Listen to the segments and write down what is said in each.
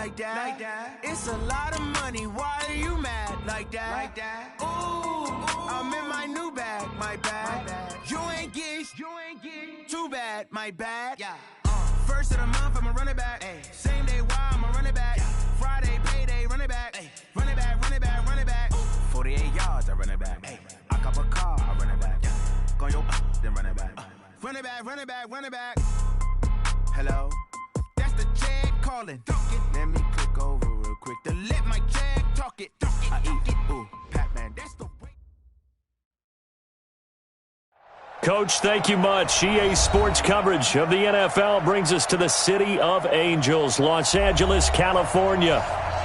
like that. It's a lot of money, why are you mad like that? Ooh, I'm in my new bag, my bad. You ain't get too bad, my bad. Yeah. First of the month, I'ma run it back. Ay. Same day, why I'ma run it back. Friday, payday, run it back. Ay. Run it back, run it back, run it back. 48 yards, I run it back. Ay. I cop a car, I run it back. Yeah. Go yo, then run it back. Run it back, run it back, run it back. Hello? That's the jag calling. Let me click over real quick to let my jag talk it. I eat it. Ooh, Pac-Man, that's the way. Coach, thank you much. EA Sports coverage of the NFL brings us to the City of Angels, Los Angeles, California.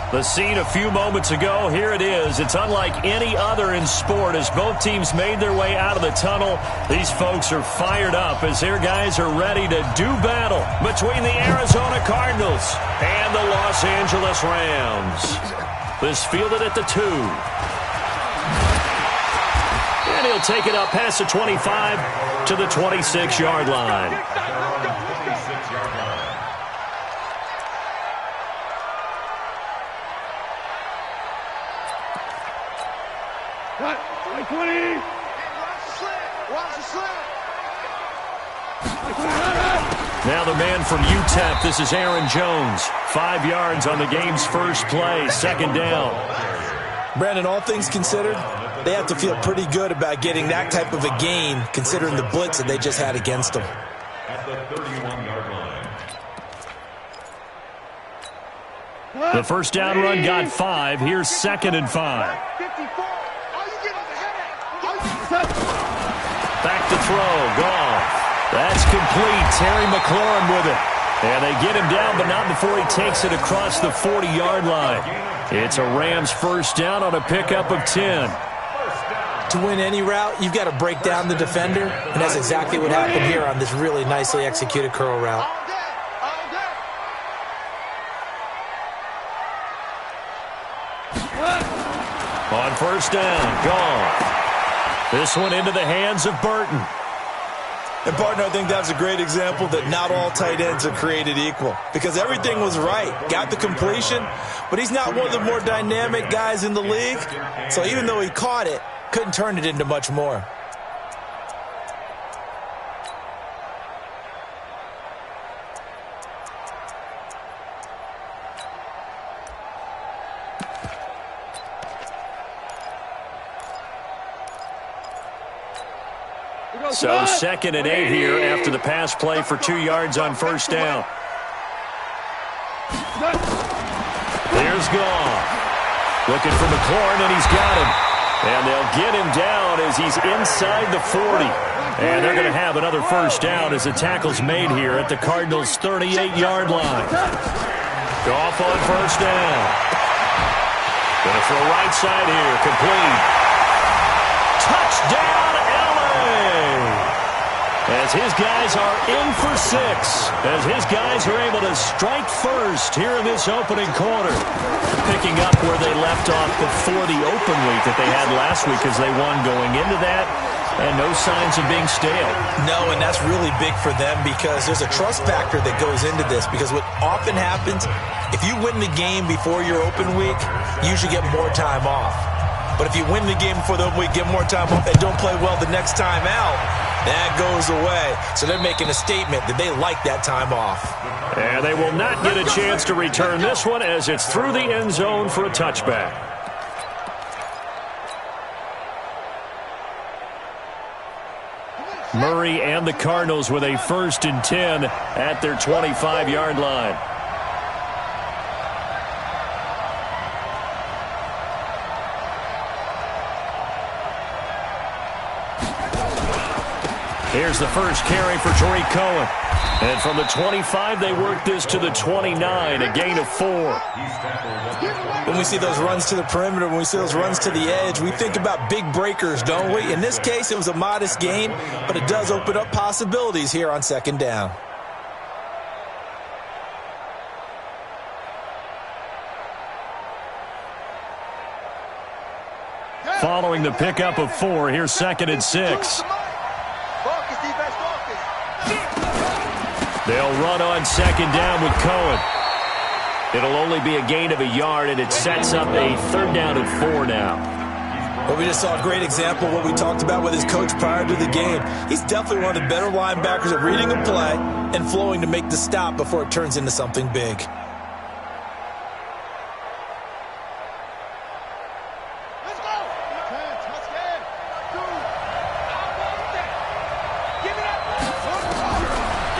The scene a few moments ago, here it is. It's unlike any other in sport as both teams made their way out of the tunnel. These folks are fired up as their guys are ready to do battle between the Arizona Cardinals and the Los Angeles Rams. This fielded at the 2. And he'll take it up past the 25 to the 26-yard line. Cut. 20. Watch the slant. Now the man from UTEP, this is Aaron Jones. 5 yards on the game's first play, second down. Brandon, all things considered, they have to feel pretty good about getting that type of a gain, considering the blitz that they just had against them. At the 31-yard line. The first down run got 5. Here's 2nd and 5. Back to throw. Goff. That's complete. Terry McLaurin with it. And they get him down, but not before he takes it across the 40-yard line. It's a Rams first down on a pickup of 10. To win any route, you've got to break down the defender, and that's exactly what happened here on this really nicely executed curl route. On first down, Goff. This one into the hands of Burton. And, partner, I think that's a great example that not all tight ends are created equal because everything was right. Got the completion, but he's not one of the more dynamic guys in the league. So even though he caught it, couldn't turn it into much more. So 2nd and 8 here after the pass play for 2 yards on first down. There's Goff. Looking for McLaurin, and he's got him. And they'll get him down as he's inside the 40. And they're going to have another first down as the tackle's made here at the Cardinals' 38-yard line. Goff on first down. Going to throw right side here. Complete. Touchdown! As his guys are in for 6. As his guys are able to strike first here in this opening quarter. Picking up where they left off before the open week that they had last week as they won going into that. And no signs of being stale. No, and that's really big for them because there's a trust factor that goes into this. Because what often happens, if you win the game before your open week, you usually get more time off. But if you win the game before the open week, get more time off, and don't play well the next time out, that goes away. So they're making a statement that they like that time off. And they will not get a chance to return this one as it's through the end zone for a touchback. Murray and the Cardinals with a 1st and 10 at their 25-yard line. Here's the first carry for Tariq Cohen. And from the 25, they work this to the 29, a gain of 4. When we see those runs to the perimeter, when we see those runs to the edge, we think about big breakers, don't we? In this case, it was a modest gain, but it does open up possibilities here on 2nd down. Following the pickup of 4, here's 2nd and 6. They'll run on 2nd down with Cohen. It'll only be a gain of a yard, and it sets up a 3rd down and 4 now. Well, we just saw a great example of what we talked about with his coach prior to the game. He's definitely one of the better linebackers at reading a play and flowing to make the stop before it turns into something big.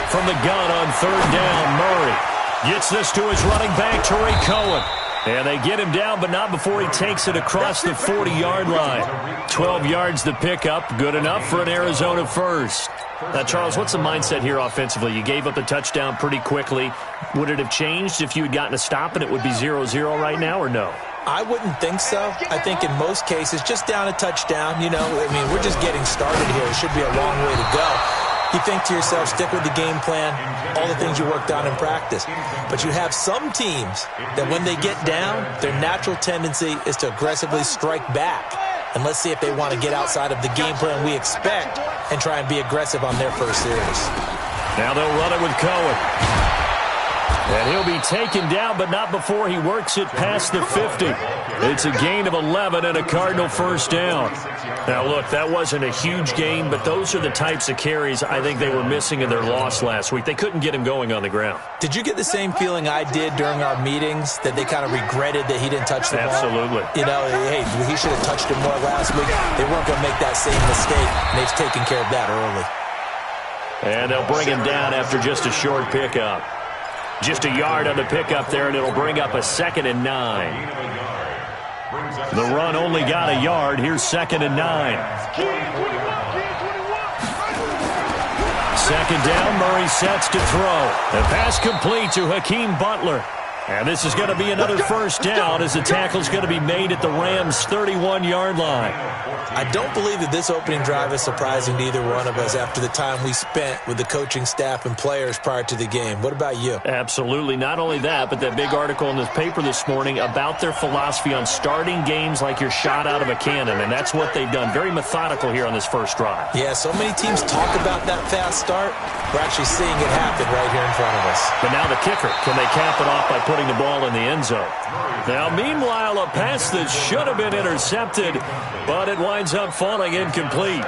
From the gun on 3rd down, Murray gets this to his running back, Tariq Cohen. And they get him down, but not before he takes it across the 40-yard line. 12 yards to pick up, good enough for an Arizona first. Now, Charles, what's the mindset here offensively? You gave up a touchdown pretty quickly. Would it have changed if you had gotten a stop and it would be 0-0 right now, or no? I wouldn't think so. I think in most cases, just down a touchdown, we're just getting started here. It should be a long way to go. You think to yourself, stick with the game plan, all the things you worked on in practice. But you have some teams that when they get down, their natural tendency is to aggressively strike back. And let's see if they want to get outside of the game plan we expect and try and be aggressive on their first series. Now they'll run it with Cohen. And he'll be taken down, but not before he works it past the 50. It's a gain of 11 and a Cardinal first down. Now, look, that wasn't a huge gain, but those are the types of carries I think they were missing in their loss last week. They couldn't get him going on the ground. Did you get the same feeling I did during our meetings, that they kind of regretted that he didn't touch the ball? Absolutely. Hey, he should have touched it more last week. They weren't going to make that same mistake, and they've taken care of that early. And they'll bring him down after just a short pickup. Just a yard on the pickup there, and it'll bring up a 2nd and 9. The run only got a yard. Here's 2nd and 9. 2nd down, Murray sets to throw. The pass complete to Hakeem Butler. And this is going to be another first down as the tackle's going to be made at the Rams' 31-yard line. I don't believe that this opening drive is surprising to either one of us after the time we spent with the coaching staff and players prior to the game. What about you? Absolutely. Not only that, but that big article in the paper this morning about their philosophy on starting games like you're shot out of a cannon, and that's what they've done. Very methodical here on this first drive. Yeah, so many teams talk about that fast start. We're actually seeing it happen right here in front of us. But now the kicker, can they cap it off by putting the ball in the end zone? Now, meanwhile, a pass that should have been intercepted, but it winds up falling incomplete.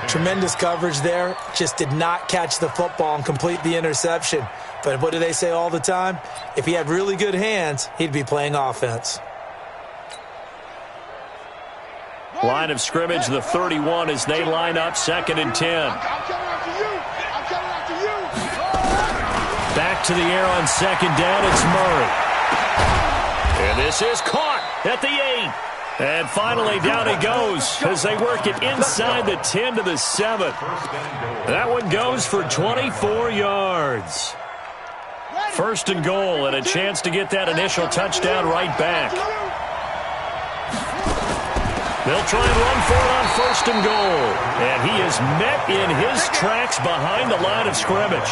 Tremendous coverage there. Just did not catch the football and complete the interception. But what do they say all the time? If he had really good hands, he'd be playing offense. Line of scrimmage, the 31 as they line up, 2nd and 10. Back to the air on 2nd down, it's Murray. And this is caught at the 8. And finally down he goes as they work it inside the 10 to the 7. That one goes for 24 yards. 1st and goal, and a chance to get that initial touchdown right back. They'll try and run for it on 1st and goal. And he is met in his tracks behind the line of scrimmage.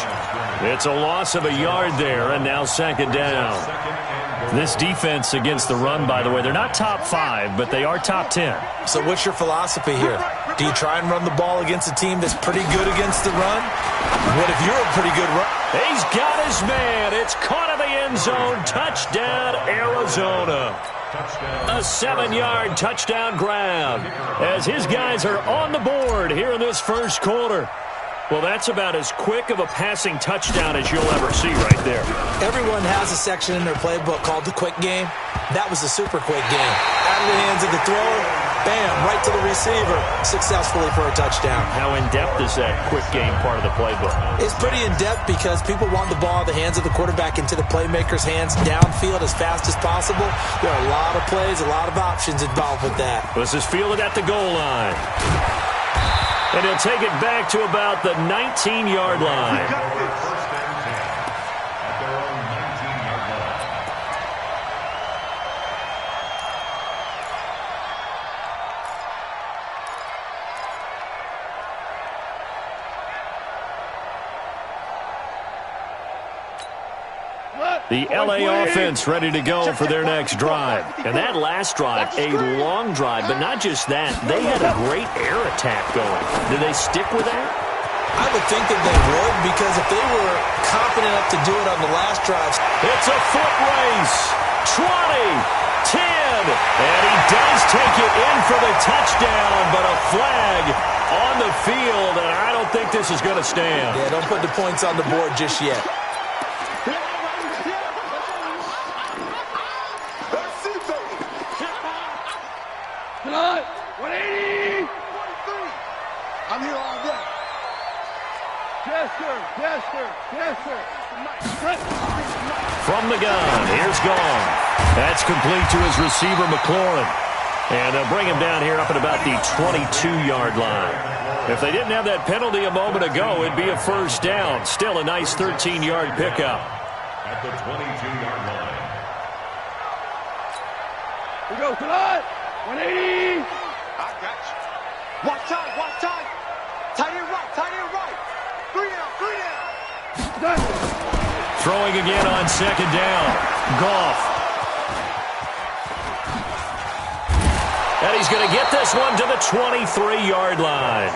It's a loss of a yard there, and now 2nd down. This defense against the run, by the way, they're not top 5, but they are top 10. So what's your philosophy here? Do you try and run the ball against a team that's pretty good against the run? What if you're a pretty good run? He's got his man. It's caught in the end zone. Touchdown, Arizona. A 7-yard touchdown grab as his guys are on the board here in this first quarter. Well, that's about as quick of a passing touchdown as you'll ever see right there. Everyone has a section in their playbook called the quick game. That was the super quick game. Out of the hands of the thrower, bam, right to the receiver, successfully for a touchdown. How in-depth is that quick game part of the playbook? It's pretty in-depth because people want the ball in the hands of the quarterback into the playmaker's hands downfield as fast as possible. There are a lot of plays, a lot of options involved with that. This is fielded at the goal line. And he'll take it back to about the 19-yard line. The LA offense ready to go for their next drive. And that last drive, a long drive, but not just that. They had a great air attack going. Do they stick with that? I would think that they would, because if they were confident up enough to do it on the last drive. It's a foot race. 20, 10, and he does take it in for the touchdown, but a flag on the field, and I don't think this is going to stand. Yeah, don't put the points on the board just yet. Tonight, 180. I'm here all day. Yes, sir. Yes, sir. Yes, sir. From the gun, here's Gone. That's complete to his receiver, McLaurin. And they'll bring him down here up at about the 22-yard line. If they didn't have that penalty a moment ago, it'd be a first down. Still a nice 13-yard pickup. At the 22-yard line. We go tonight. 180. I got you. Watch time, watch time. Tight end right, tight end right. 3 down, 3 down. Throwing again on second down. Goff. And he's going to get this one to the 23-yard line.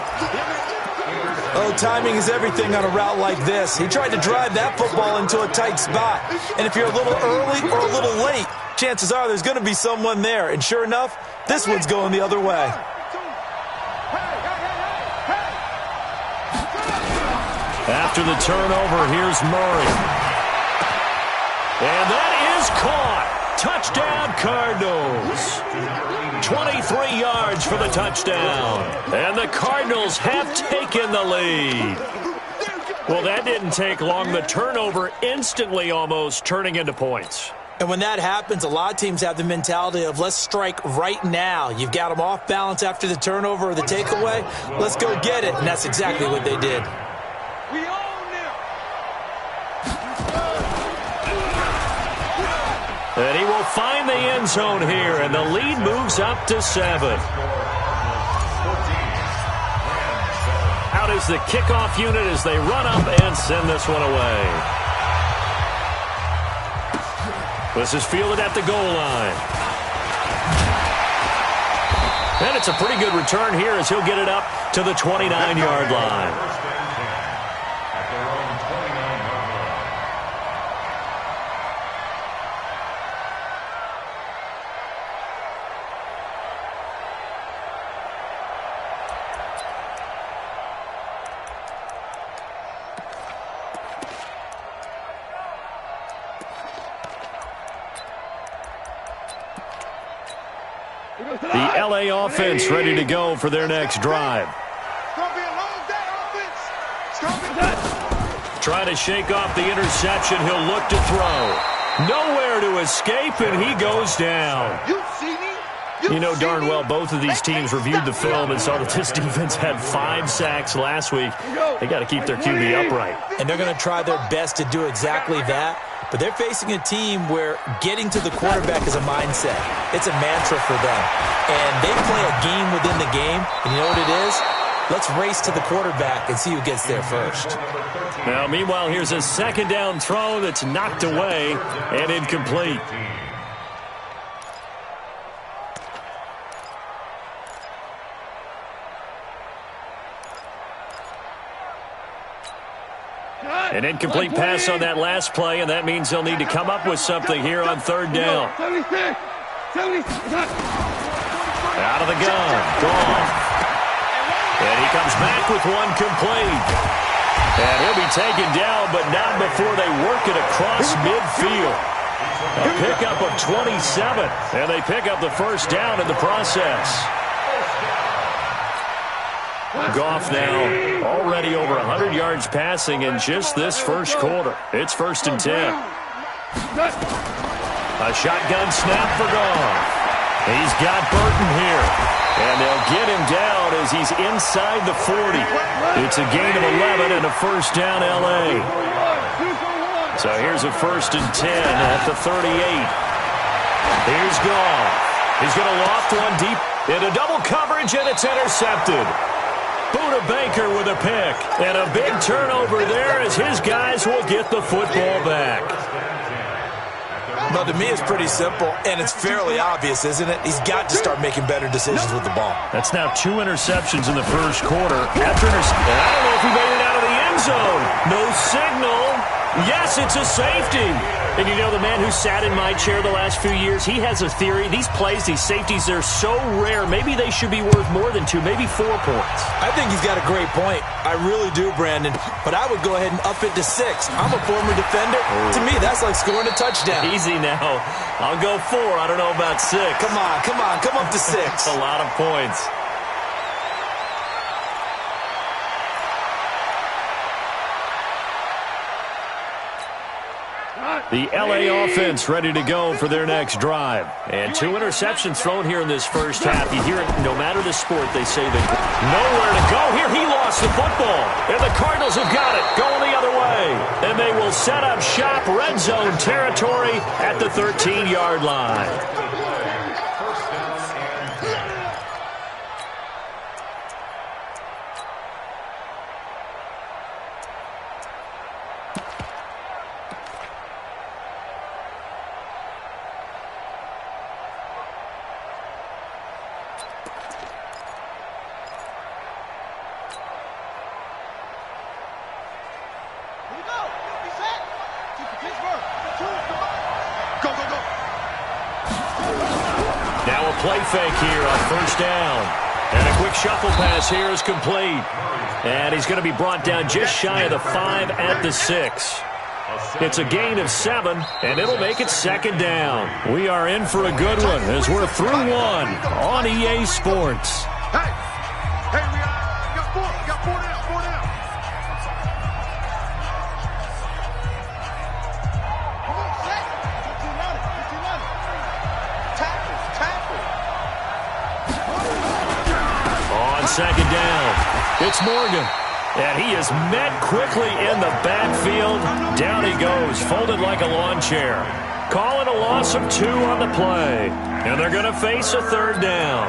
Oh, timing is everything on a route like this. He tried to drive that football into a tight spot. And if you're a little early or a little late, chances are there's going to be someone there. And sure enough, this one's going the other way. After the turnover, here's Murray. And that is caught. Touchdown, Cardinals. 23 yards for the touchdown. And the Cardinals have taken the lead. Well, that didn't take long. The turnover instantly almost turning into points. And when that happens, a lot of teams have the mentality of let's strike right now. You've got them off balance after the turnover or the takeaway. Let's go get it. And that's exactly what they did. We own them. And he will find the end zone here, and the lead moves up to 7. Out is the kickoff unit as they run up and send this one away. This is fielded at the goal line. And it's a pretty good return here as he'll get it up to the 29-yard line. The LA offense ready to go for their next drive. It's going to be a long day, offense. It's going to be done. Trying to shake off the interception. He'll look to throw. Nowhere to escape, and he goes down. You see me? You know darn well both of these teams reviewed the film and saw that this defense had 5 sacks last week. They got to keep their QB upright. And they're going to try their best to do exactly that. But they're facing a team where getting to the quarterback is a mindset. It's a mantra for them. And they play a game within the game. And you know what it is? Let's race to the quarterback and see who gets there first. Now, meanwhile, here's a second down throw that's knocked away and incomplete. An incomplete pass on that last play, and that means they'll need to come up with something here on third down. 76. Out of the gun. Gone. And he comes back with one complete. And he'll be taken down, but not before they work it across midfield. A pickup of 27, and they pick up the first down in the process. Goff now already over 100 yards passing in just this first quarter. It's 1st and 10. A shotgun snap for Goff. He's got Burton here. And they'll get him down as he's inside the 40. It's a gain of 11 and a first down L.A. So here's a 1st and 10 at the 38. Here's Goff. He's going to loft one deep into double coverage, and it's intercepted. Buda Baker with a pick, and a big turnover there as his guys will get the football back. Well, to me, it's pretty simple, and it's fairly obvious, isn't it? He's got to start making better decisions with the ball. That's now 2 interceptions in the first quarter. And I don't know if he made it out of the end zone. No signal. Yes, it's a safety. And you know, the man who sat in my chair the last few years, he has a theory. These plays, these safeties, they're so rare. Maybe they should be worth more than 2, maybe 4 points. I think he's got a great point. I really do, Brandon. But I would go ahead and up it to 6. I'm a former defender. To me, that's like scoring a touchdown. Easy now. I'll go 4. I don't know about 6. Come on. Come up to 6. That's a lot of points. The LA offense ready to go for their next drive. And 2 interceptions thrown here in this first half. You hear it, no matter the sport, they say that nowhere to go. Here he lost the football. And the Cardinals have got it, going the other way. And they will set up shop, red zone territory at the 13-yard line. Play fake here on first down. And a quick shuffle pass here is complete. And he's going to be brought down just shy of the 5 at the 6. It's a gain of 7, and it'll make it second down. We are in for a good one as we're through 1 on EA Sports. Hey, we got 4 down, 4 down. Come on, set. Get too loud. Tackle. On second down, it's Morgan. And he is met quickly in the backfield. Down he goes, folded like a lawn chair. Call it a loss of 2 on the play. And they're going to face a third down.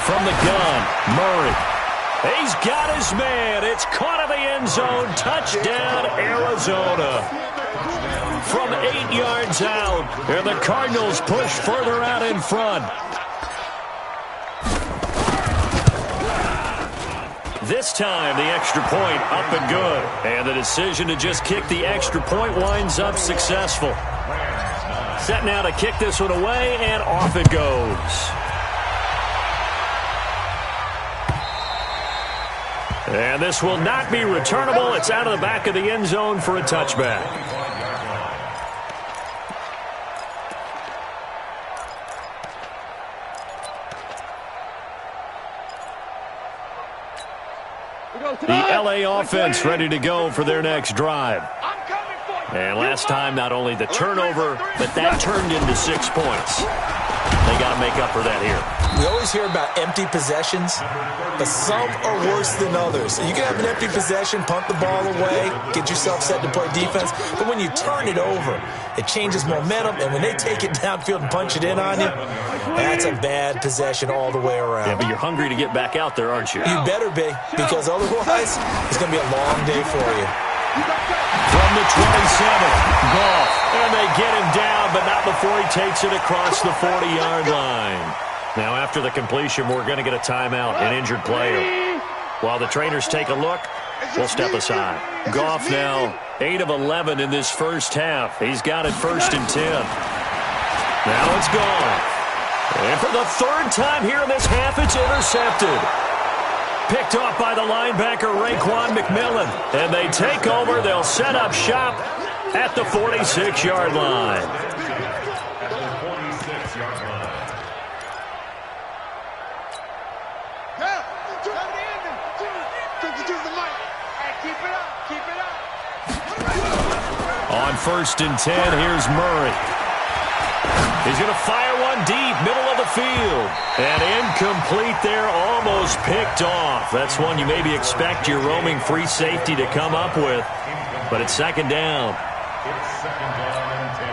From the gun, Murray. He's got his man. It's caught in the end zone. Touchdown, Arizona. From 8 yards out, and the Cardinals push further out in front. This time, the extra point up and good. And the decision to just kick the extra point winds up successful. Set now to kick this one away, and off it goes. And this will not be returnable. It's out of the back of the end zone for a touchback. The LA offense ready to go for their next drive. And last time, not only the turnover, but that turned into 6 points. They got to make up for that here. We always hear about empty possessions, but some are worse than others. You can have an empty possession, punt the ball away, get yourself set to play defense, but when you turn it over, it changes momentum, and when they take it downfield and punch it in on you, that's a bad possession all the way around. Yeah, but you're hungry to get back out there, aren't you? You better be, because otherwise, it's going to be a long day for you. From the 27, Goff, and they get him down, but not before he takes it across the 40-yard line. Now, after the completion, we're going to get a timeout, an injured player. While the trainers take a look, we'll step aside. Goff now 8 of 11 in this first half. He's got it 1st and 10. Now it's gone. And for the 3rd time here in this half, it's intercepted. Picked off by the linebacker, Raekwon McMillan. And they take over. They'll set up shop at the 46-yard line. On 1st and 10, here's Murray. He's going to fire one deep, middle of the field. And incomplete there, almost picked off. That's one you maybe expect your roaming free safety to come up with. But it's 2nd down. It's second down and 10.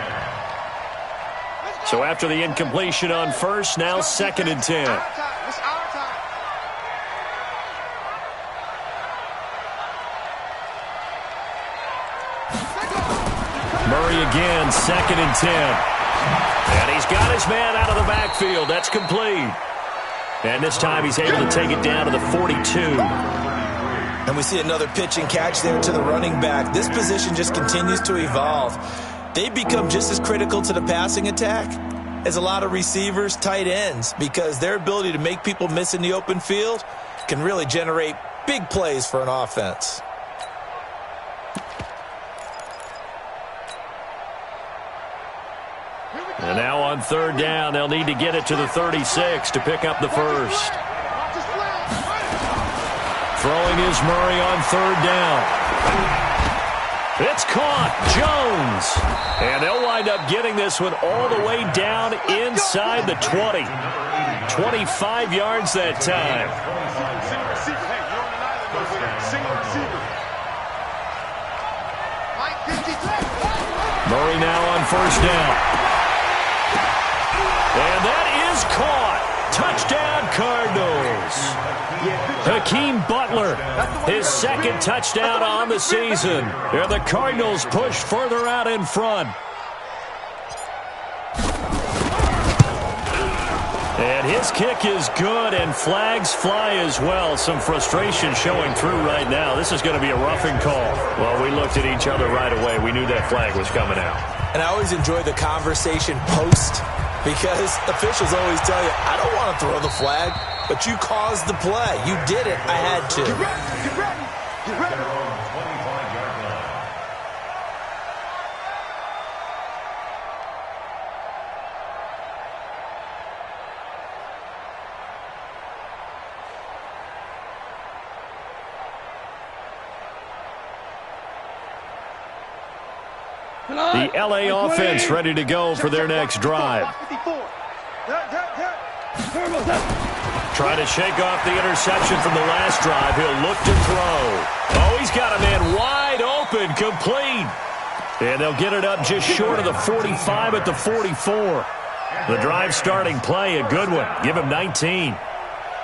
So after the incompletion on first, now second and 10. It's our time. Murray again, second and 10. And he's got his man out of the backfield. That's complete. And this time he's able to take it down to the 42. And we see another pitch and catch there to the running back. This position just continues to evolve. They become just as critical to the passing attack as a lot of receivers, tight ends, because their ability to make people miss in the open field can really generate big plays for an offense. And now on third down, they'll need to get it to the 36 to pick up the first. Throwing is Murray on third down. It's caught. Jones. And they'll wind up getting this one all the way down inside the 20. 25 yards that time. Murray now on first down. And that is caught. Touchdown, Cardinals. Hakeem Butler, his second touchdown on the season. And the Cardinals push further out in front. And his kick is good, and flags fly as well. Some frustration showing through right now. This is going to be a roughing call. Well, we looked at each other right away. We knew that flag was coming out. And I always enjoy the conversation post, because officials always tell you, I don't want to throw the flag, but you caused the play. You did it. I had to. Get ready. Get ready. Get ready. 25-yard line. The LA offense ready to go for their next drive. Trying to shake off the interception from the last drive. He'll look to throw. Oh, he's got a man wide open, complete. And they'll get it up just short of the 45 at the 44. The drive starting play, a good one. Give him 19.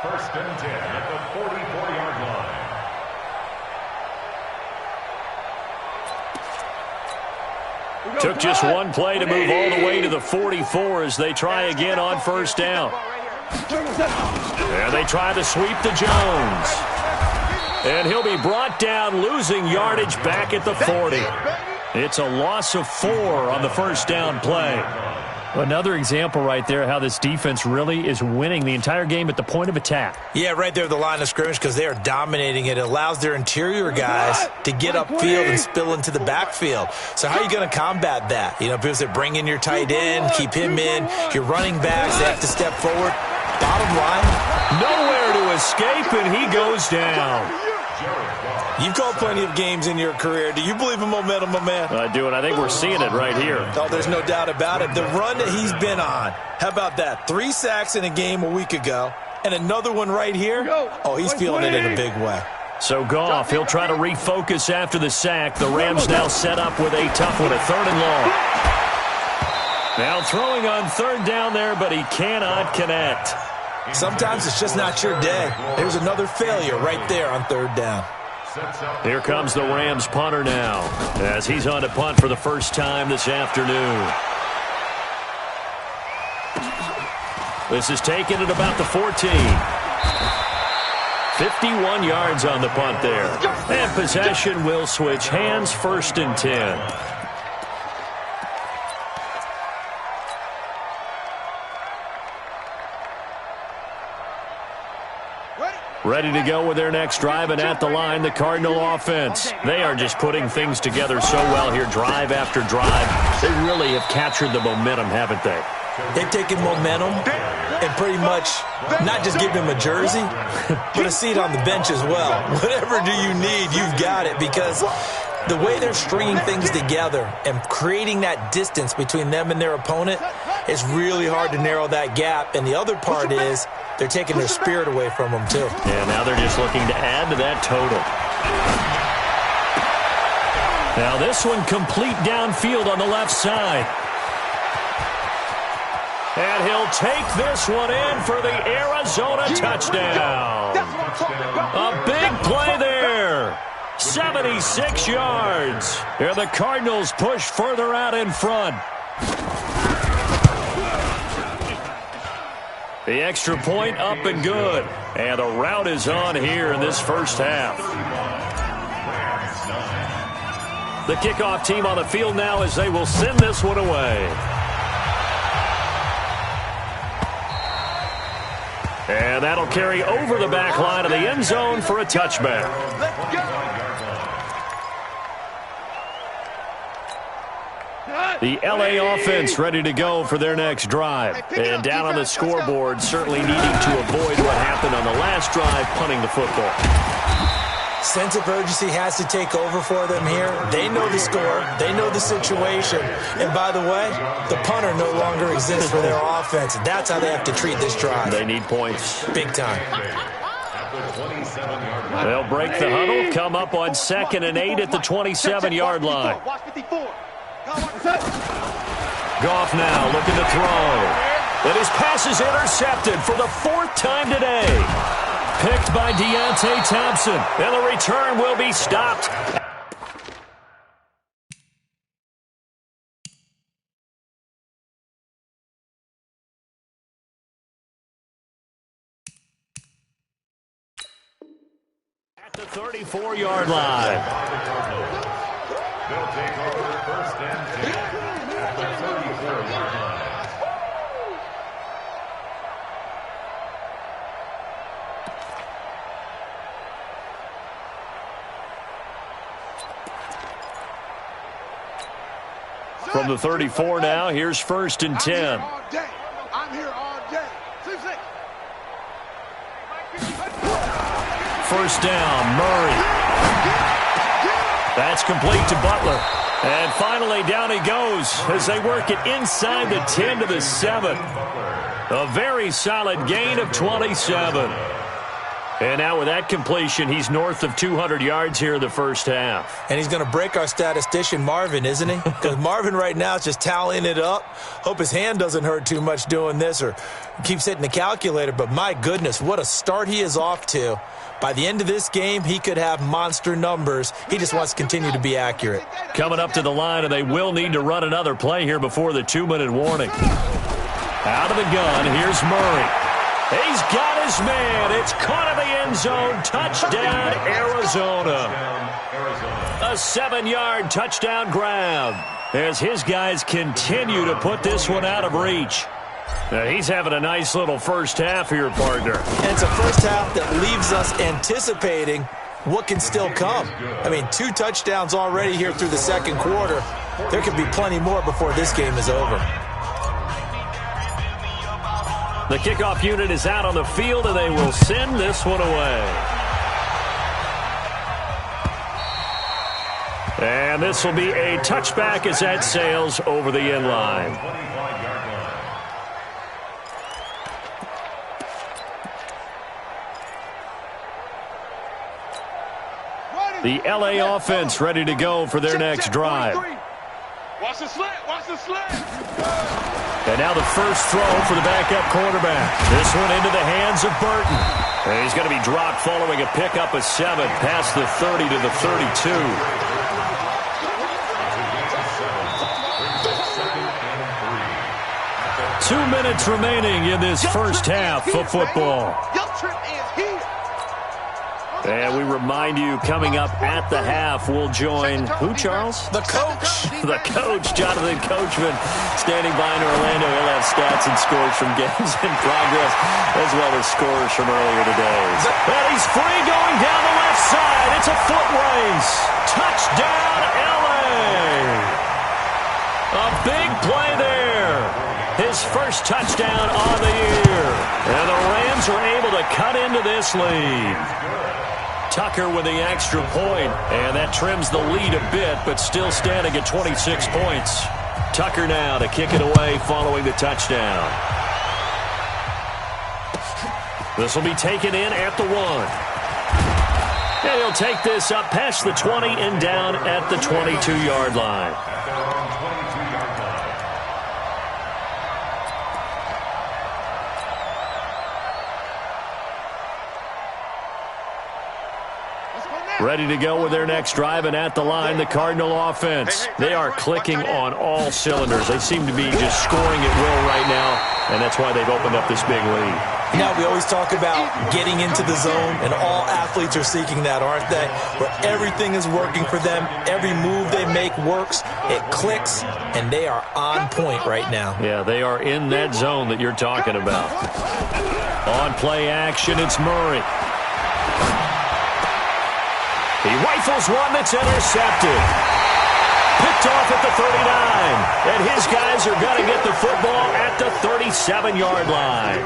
First and 10 at the 44-yard line. Took just one play to move all the way to the 44 as they try again on first down. And they try to sweep to Jones. And he'll be brought down, losing yardage back at the 40. It's a loss of 4 on the first down play. Another example right there how this defense really is winning the entire game at the point of attack. Yeah, right there at the line of scrimmage, because they are dominating it. It allows their interior guys to get upfield and spill into the backfield. So how are you going to combat that? You know, people say bring in your tight end, keep him in. Your running backs, they have to step forward. Bottom line, nowhere to escape, and he goes down. You've called plenty of games in your career. Do you believe in momentum, my man? I do, and I think we're seeing it right here. Oh, there's no doubt about it. The run that he's been on, how about that? 3 sacks in a game a week ago, and another one right here. Oh, he's feeling it in a big way. So Goff, he'll try to refocus after the sack. The Rams now set up with a tough one, a 3rd and long. Now throwing on 3rd down there, but he cannot connect. Sometimes it's just not your day. There's another failure right there on 3rd down. Here comes the Rams punter now, as he's on to punt for the first time this afternoon. This is taken at about the 14. 51 yards on the punt there. And possession will switch hands, 1st and 10. Ready to go with their next drive, and at the line, the Cardinal offense. They are just putting things together so well here, drive after drive. They really have captured the momentum, haven't they? They've taken momentum and pretty much not just give him a jersey, but a seat on the bench as well. Whatever do you need, you've got it, because the way they're stringing things together and creating that distance between them and their opponent is really hard to narrow that gap. And the other part is they're taking their spirit away from them, too. Yeah, now they're just looking to add to that total. Now this one complete downfield on the left side. And he'll take this one in for the Arizona touchdown. A big play there. 76 yards. And the Cardinals push further out in front. The extra point up and good. And a rout is on here in this first half. The kickoff team on the field now as they will send this one away. And that'll carry over the back line of the end zone for a touchback. The LA offense ready to go for their next drive. And down on the scoreboard, certainly needing to avoid what happened on the last drive, punting the football. Sense of urgency has to take over for them here. They know the score. They know the situation. And by the way, the punter no longer exists for their offense. That's how they have to treat this drive. They need points. Big time. They'll break the huddle, come up on 2nd and 8 at the 27-yard line. Goff now looking to throw. And his pass is intercepted for the 4th time today. Picked by Deontay Thompson, and the return will be stopped. At the 34-yard line. They'll take over 1st and 10 at the 34-yard line. From the 34 now, here's 1st and 10. I'm here all day. 1st down, Murray. That's complete to Butler. And finally, down he goes as they work it inside the 10 to the 7. A very solid gain of 27. And now with that completion, he's north of 200 yards here in the first half. And he's going to break our statistician, Marvin, isn't he? Because Marvin right now is just tallying it up. Hope his hand doesn't hurt too much doing this or keeps hitting the calculator. But my goodness, what a start he is off to. By the end of this game, he could have monster numbers. He just wants to continue to be accurate. Coming up to the line, and they will need to run another play here before the 2-minute warning. Out of the gun, here's Murray. He's got his man. It's caught in the end zone. Touchdown, Arizona. A 7-yard touchdown grab as his guys continue to put this one out of reach. Now, he's having a nice little first half here, partner. And it's a first half that leaves us anticipating what can still come. I mean, 2 touchdowns already here through the second quarter. There could be plenty more before this game is over. The kickoff unit is out on the field, and they will send this one away. And this will be a touchback as that sails over the end line. The LA offense ready to go for their next drive. Watch the slant, watch the slant. And now the first throw for the backup quarterback. This one into the hands of Burton. And he's going to be dropped following a pickup of 7 past the 30 to the 32. Two minutes remaining in this first half of football. And we remind you, coming up at the half, we'll join who, Charles? The coach. The coach, Jonathan Coachman, standing by in Orlando. He'll have stats and scores from games in progress, as well as scores from earlier today. And he's free going down the left side. It's a foot race. Touchdown, LA. A big play there. His first touchdown on the year. And the Rams are able to cut into this lead. Tucker with the extra point, and that trims the lead a bit, but still standing at 26 points. Tucker now to kick it away following the touchdown. This will be taken in at the 1. And he'll take this up past the 20 and down at the 22-yard line. Ready to go with their next drive, and at the line, the Cardinal offense. They are clicking on all cylinders. They seem to be just scoring at will right now, and that's why they've opened up this big lead. Now, we always talk about getting into the zone, and all athletes are seeking that, aren't they? Where everything is working for them. Every move they make works. It clicks, and they are on point right now. Yeah, they are in that zone that you're talking about. On play action, it's Murray. He rifles one that's intercepted. Picked off at the 39. And his guys are going to get the football at the 37-yard line.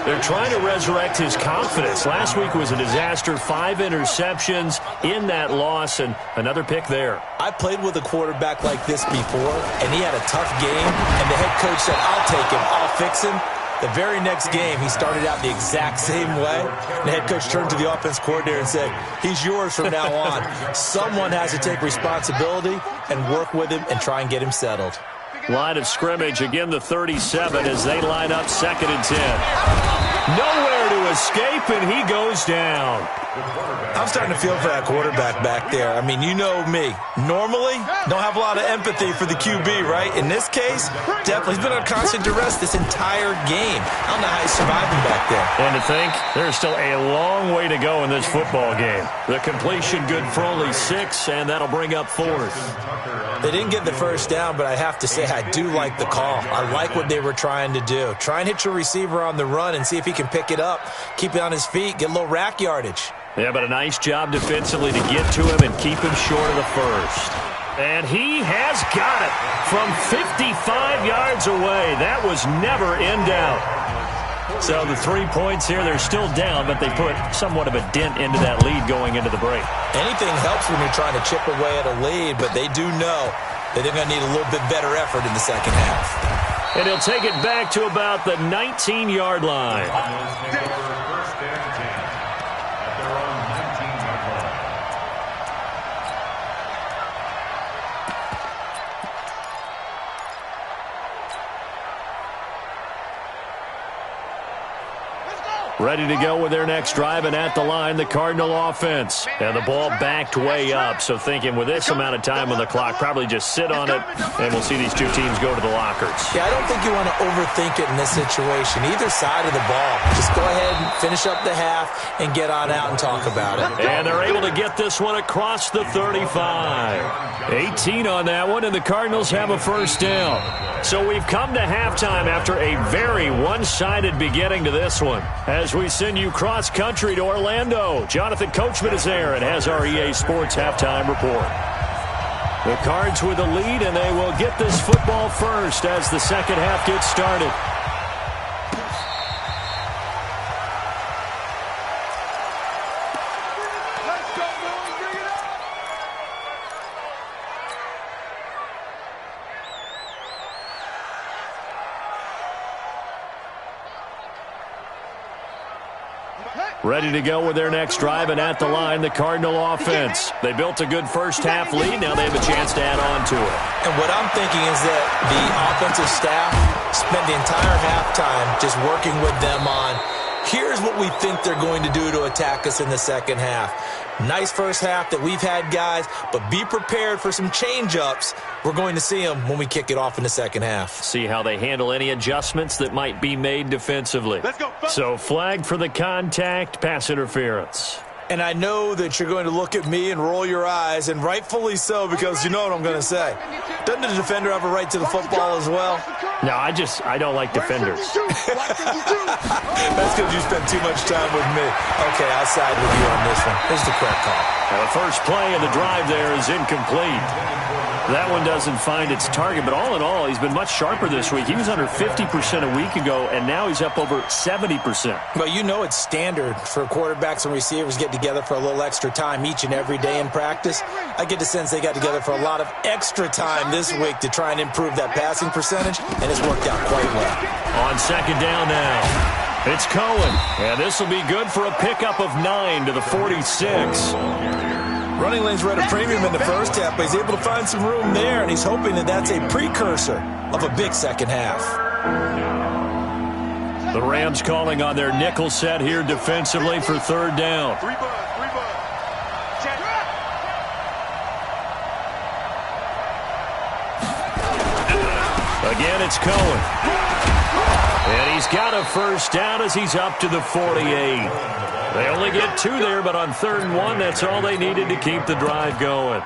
They're trying to resurrect his confidence. Last week was a disaster. 5 interceptions in that loss, and another pick there. I played with a quarterback like this before, and he had a tough game, and the head coach said, I'll take him, I'll fix him. The very next game, he started out the exact same way. The head coach turned to the offense coordinator and said, he's yours from now on. Someone has to take responsibility and work with him and try and get him settled. Line of scrimmage, again the 37 as they line up 2nd and 10. Nowhere to escape, and he goes down. I'm starting to feel for that quarterback back there. I mean, you know me. Normally, don't have a lot of empathy for the QB, right? In this case, definitely. He's been on constant duress this entire game. I don't know how he's surviving back there. And to think, there's still a long way to go in this football game. The completion good for only 6, and that'll bring up 4th. They didn't get the first down, but I have to say I do like the call. I like what they were trying to do. Try and hit your receiver on the run and see if he can pick it up, keep it on his feet, get a little rack yardage. Yeah, but a nice job defensively to get to him and keep him short of the first. And he has got it from 55 yards away. That was never in doubt. So the 3 points here, they're still down, but they put somewhat of a dent into that lead going into the break. Anything helps when you're trying to chip away at a lead, but they do know that they're going to need a little bit better effort in the second half. And he'll take it back to about the 19-yard line. Ready to go with their next drive, and at the line, the Cardinal offense. And the ball backed way up, so thinking with this amount of time on the clock, probably just sit on it, and we'll see these two teams go to the lockers. Yeah, I don't think you want to overthink it in this situation. Either side of the ball. Just go ahead and finish up the half and get on out and talk about it. And they're able to get this one across the 35. 18 on that one, and the Cardinals have a first down. So we've come to halftime after a very one-sided beginning to this one. As we send you cross-country to Orlando, Jonathan Coachman is there and has our EA Sports halftime report. The Cards with the lead, and they will get this football first as the second half gets started. Ready to go with their next drive, and at the line, the Cardinal offense. They built a good first half lead. Now they have a chance to add on to it. And what I'm thinking is that the offensive staff spent the entire halftime just working with them on, here's what we think they're going to do to attack us in the second half. Nice first half that we've had, guys, but be prepared for some change-ups. We're going to see them when we kick it off in the second half. See how they handle any adjustments that might be made defensively. Let's go. So flag for the contact, pass interference. And I know that you're going to look at me and roll your eyes, and rightfully so, because you know what I'm going to say. Doesn't the defender have a right to the football as well? No, I don't like defenders. That's because you spent too much time with me. Okay, I'll side with you on this one. Here's the correct call. Now the first play of the drive there is incomplete. That one doesn't find its target, but all in all, he's been much sharper this week. He was under 50% a week ago, and now he's up over 70%. Well, you know it's standard for quarterbacks and receivers get together for a little extra time each and every day in practice. I get the sense they got together for a lot of extra time this week to try and improve that passing percentage, and it's worked out quite well. On second down now. It's Cohen, and this will be good for a pickup of 9 to the 46. Running lanes were at a premium in the first half, but he's able to find some room there, and he's hoping that that's a precursor of a big second half. The Rams calling on their nickel set here defensively for third down. Again, it's Cohen. And he's got a first down as he's up to the 48. They only get 2 there, but on 3rd and 1, that's all they needed to keep the drive going.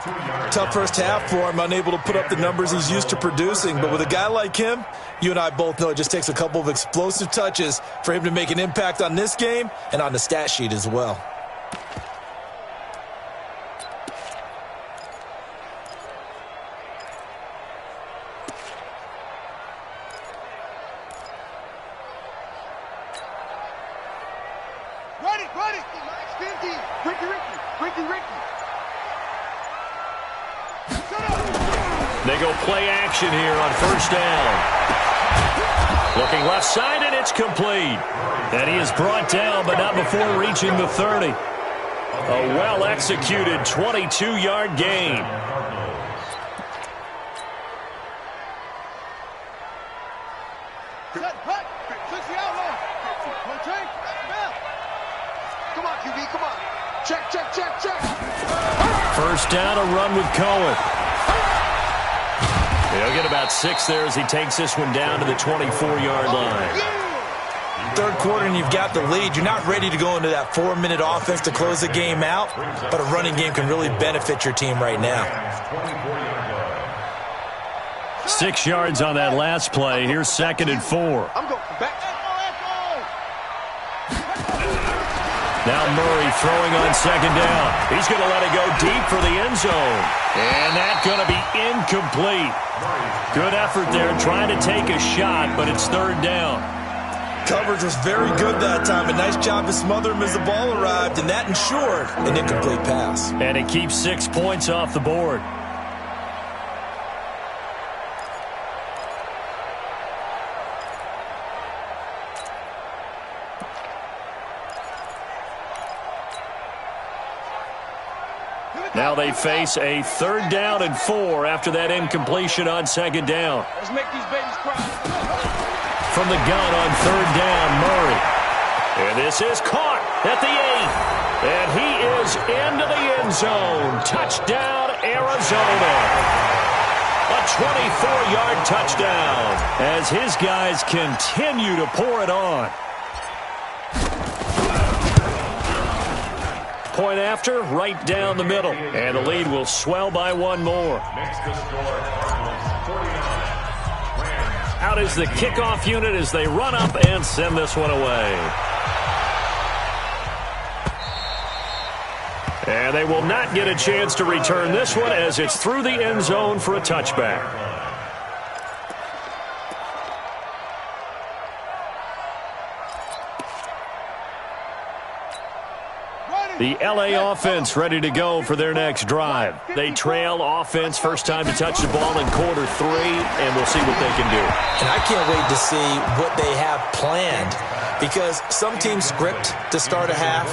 Tough first half for him, unable to put up the numbers he's used to producing. But with a guy like him, you and I both know it just takes a couple of explosive touches for him to make an impact on this game and on the stat sheet as well. They go play action here on first down. Looking left side, and it's complete. And he is brought down, but not before reaching the 30. A well-executed 22-yard gain. First down, a run with Cohen. He'll get about 6 there as he takes this one down to the 24-yard line. Third quarter and you've got the lead. You're not ready to go into that 4-minute offense to close the game out, but a running game can really benefit your team right now. 6 yards on that last play. Here's 2nd and 4. Now Murray throwing on 2nd down. He's going to let it go deep for the end zone. And that's going to be incomplete. Good effort there trying to take a shot, but it's 3rd down. Coverage was very good that time. A nice job to smother him as the ball arrived, and that ensured an incomplete pass. And it keeps 6 points off the board. Now they face a 3rd down and 4 after that incompletion on 2nd down. Let's make these babies cry. From the gun on 3rd down, Murray. And this is caught at the 8. And he is into the end zone. Touchdown, Arizona. A 24-yard touchdown as his guys continue to pour it on. Point after, right down the middle. And the lead will swell by 1 more. Out is the kickoff unit as they run up and send this one away. And they will not get a chance to return this one as it's through the end zone for a touchback. The LA offense ready to go for their next drive. They trail offense, first time to touch the ball in quarter 3, and we'll see what they can do. And I can't wait to see what they have planned, because some teams script to start a half.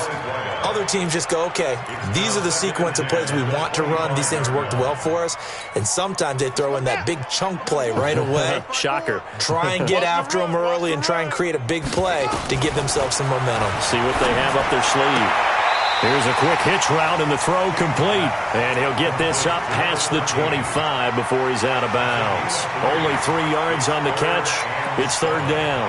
Other teams just go, okay, these are the sequence of plays we want to run. These things worked well for us. And sometimes they throw in that big chunk play right away. Shocker. Try and get after them early and try and create a big play to give themselves some momentum. See what they have up their sleeve. Here's a quick hitch route and the throw complete. And he'll get this up past the 25 before he's out of bounds. Only 3 yards on the catch. It's 3rd down.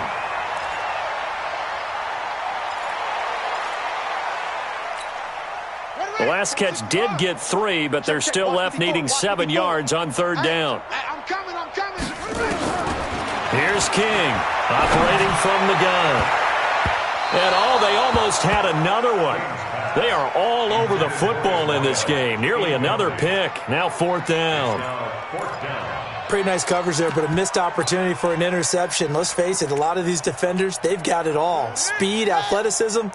The last catch did get 3, but they're still left needing 7 yards on 3rd down. I'm coming. Here's King operating from the gun. And they almost had another one. They are all over the football in this game. Nearly another pick. Now 4th down. Pretty nice coverage there, but a missed opportunity for an interception. Let's face it, a lot of these defenders, they've got it all. Speed, athleticism,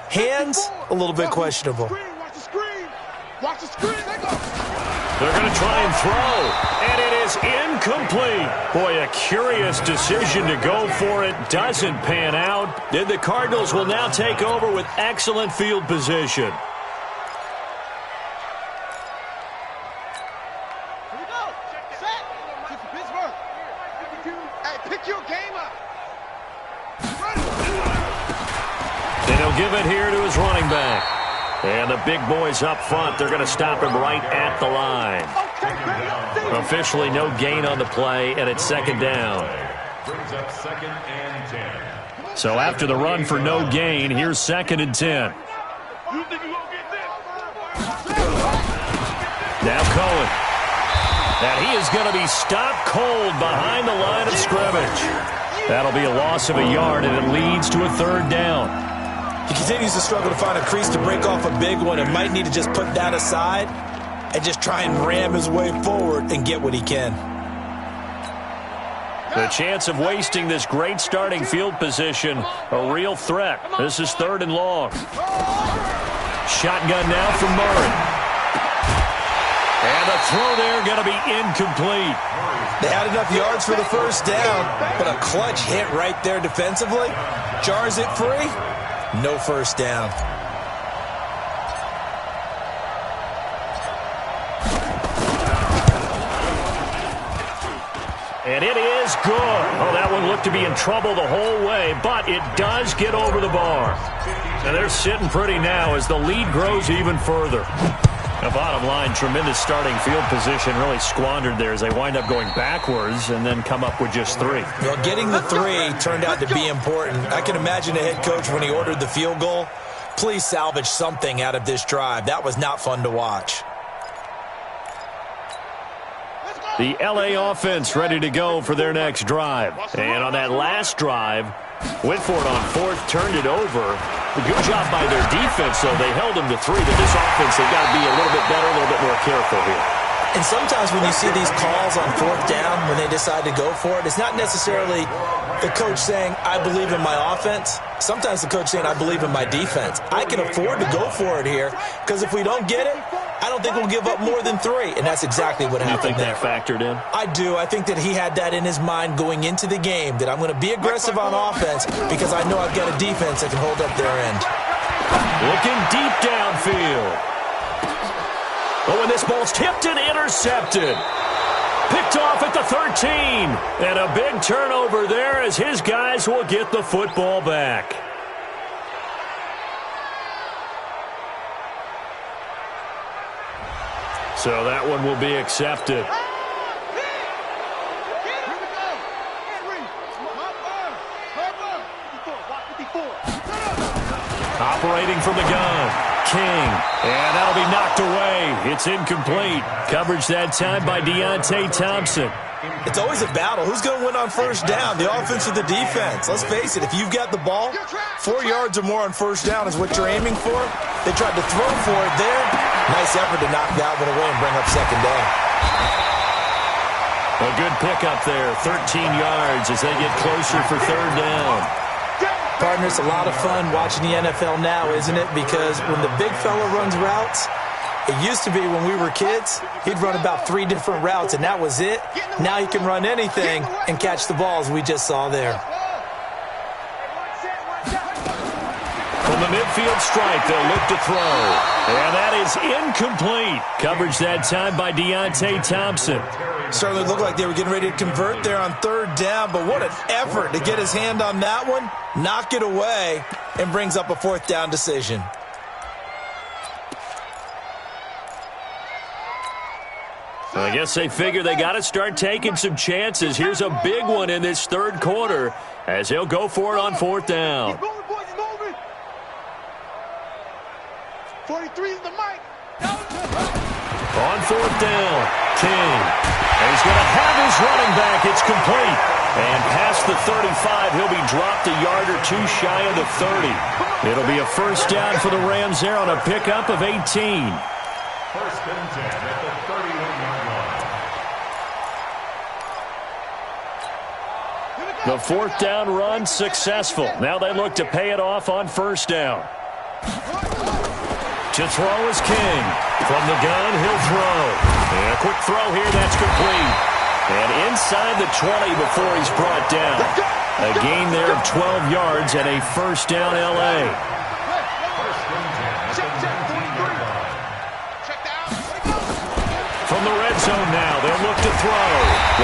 hands, a little bit questionable. Watch the screen. They're going to try and throw. And it is incomplete. Boy, a curious decision to go for it. Doesn't pan out. And the Cardinals will now take over with excellent field position. Here we go. Set. Pittsburgh. Hey, pick your game up. And he'll give it here to his running back. And the big boys up front, they're going to stop him right at the line. Officially no gain on the play, and it's second down. Brings up 2nd and 10. So after the run for no gain, here's 2nd and 10. Now Cohen. And he is going to be stopped cold behind the line of scrimmage. That'll be a loss of a yard, and it leads to a 3rd down. He continues to struggle to find a crease to break off a big one and might need to just put that aside and just try and ram his way forward and get what he can. The chance of wasting this great starting field position, a real threat. This is 3rd and long. Shotgun now from Murray. And the throw there going to be incomplete. They had enough yards for the 1st down, but a clutch hit right there defensively. Jars it free. No 1st down. And it is good. Oh, that one looked to be in trouble the whole way, but it does get over the bar. And they're sitting pretty now as the lead grows even further. The bottom line, tremendous starting field position, really squandered there as they wind up going backwards and then come up with just 3. Well, getting the 3 turned out to be important. I can imagine the head coach when he ordered the field goal. Please salvage something out of this drive. That was not fun to watch. The LA offense ready to go for their next drive. And on that last drive, went for it on 4th, turned it over. A good job by their defense, though. They held them to 3, but this offense, they've got to be a little bit better, a little bit more careful here. And sometimes when you see these calls on 4th down, when they decide to go for it, it's not necessarily the coach saying, I believe in my offense. Sometimes the coach saying, I believe in my defense. I can afford to go for it here, because if we don't get it, I don't think we'll give up more than 3, and that's exactly what happened there. You think that factored in? I do. I think that he had that in his mind going into the game, that I'm going to be aggressive on offense because I know I've got a defense that can hold up their end. Looking deep downfield. Oh, and this ball's tipped and intercepted. Picked off at the 13. And a big turnover there as his guys will get the football back. So that one will be accepted. Operating from the gun, King, and that'll be knocked away. It's incomplete. Coverage that time by Klepty007. It's always a battle. Who's going to win on 1st down, the offense or the defense? Let's face it, if you've got the ball, 4 yards or more on 1st down is what you're aiming for. They tried to throw for it there. Nice effort to knock that one away and bring up 2nd down. A good pickup there, 13 yards as they get closer for 3rd down. Partner, it's a lot of fun watching the NFL now, isn't it? Because when the big fella runs routes, it used to be when we were kids, he'd run about 3 different routes, and that was it. Now he can run anything and catch the balls we just saw there. From the midfield stripe, they'll look to throw. And that is incomplete. Coverage that time by Klepty007. Certainly looked like they were getting ready to convert there on 3rd down, but what an effort to get his hand on that one, knock it away, and brings up a 4th down decision. Well, I guess they figure they got to start taking some chances. Here's a big one in this 3rd quarter as he'll go for it on 4th down. 43 is the mic. On 4th down, King. And he's going to have his running back. It's complete. And past the 35, he'll be dropped a yard or 2 shy of the 30. It'll be a 1st down for the Rams there on a pickup of 18. 1st and 10 at the 31-yard line. The 4th down run successful. Now they look to pay it off on 1st down. To throw is King. From the gun, he'll throw. And a quick throw here, that's complete. And inside the 20 before he's brought down. A gain there of 12 yards and a first down L.A. From the red zone now, they'll look to throw.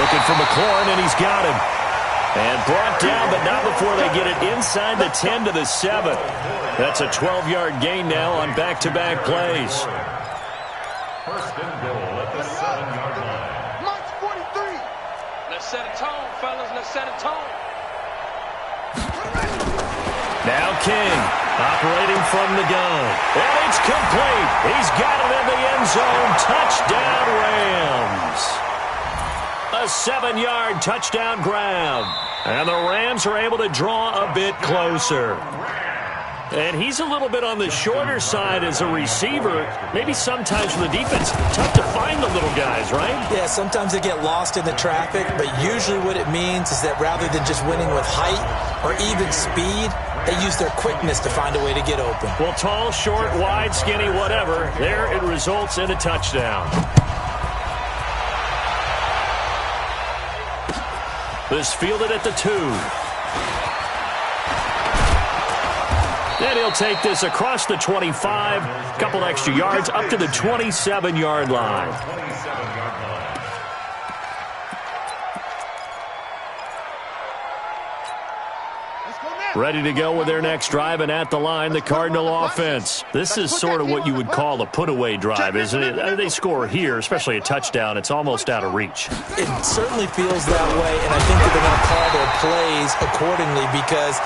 Looking for McLaurin, and he's got him. And brought down, but not before they get it inside the 10 to the 7. That's a 12-yard gain now on back-to-back plays. First and goal at the 7-yard line. March 43. Let's set a tone, fellas. Let's set a tone. Now King, operating from the gun. And it's complete. He's got it in the end zone. Touchdown, Rams. A 7-yard touchdown grab. And the Rams are able to draw a bit closer. And he's a little bit on the shorter side as a receiver. Maybe sometimes for the defense, tough to find the little guys, right? Yeah, sometimes they get lost in the traffic, but usually what it means is that rather than just winning with height or even speed, they use their quickness to find a way to get open. Well, tall, short, wide, skinny, whatever, there it results in a touchdown. This fielded at the 2. And he'll take this across the 25, couple extra yards, up to the 27-yard line. Ready to go with their next drive, and at the line, the Cardinal offense. This is sort of what you would call a put-away drive, isn't it? They score here, especially a touchdown. It's almost out of reach. It certainly feels that way, and I think that they're going to call their plays accordingly because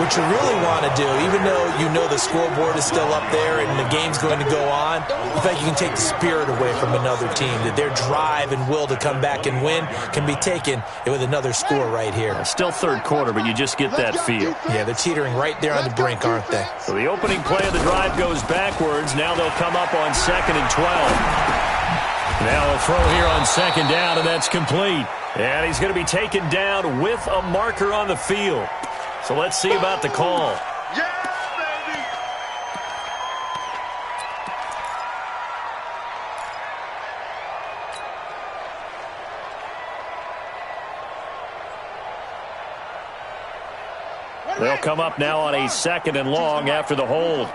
what you really want to do, even though you know the scoreboard is still up there and the game's going to go on, in fact, you can take the spirit away from another team, that their drive and will to come back and win can be taken with another score right here. Still third quarter, but you just get that feel. Yeah, they're teetering right there on the brink, aren't they? So the opening play of the drive goes backwards. Now they'll come up on 2nd and 12. Now a throw here on 2nd down, and that's complete. And he's going to be taken down with a marker on the field. So let's see about the call. Yeah, baby! They'll come up now on a 2nd and long after the hold.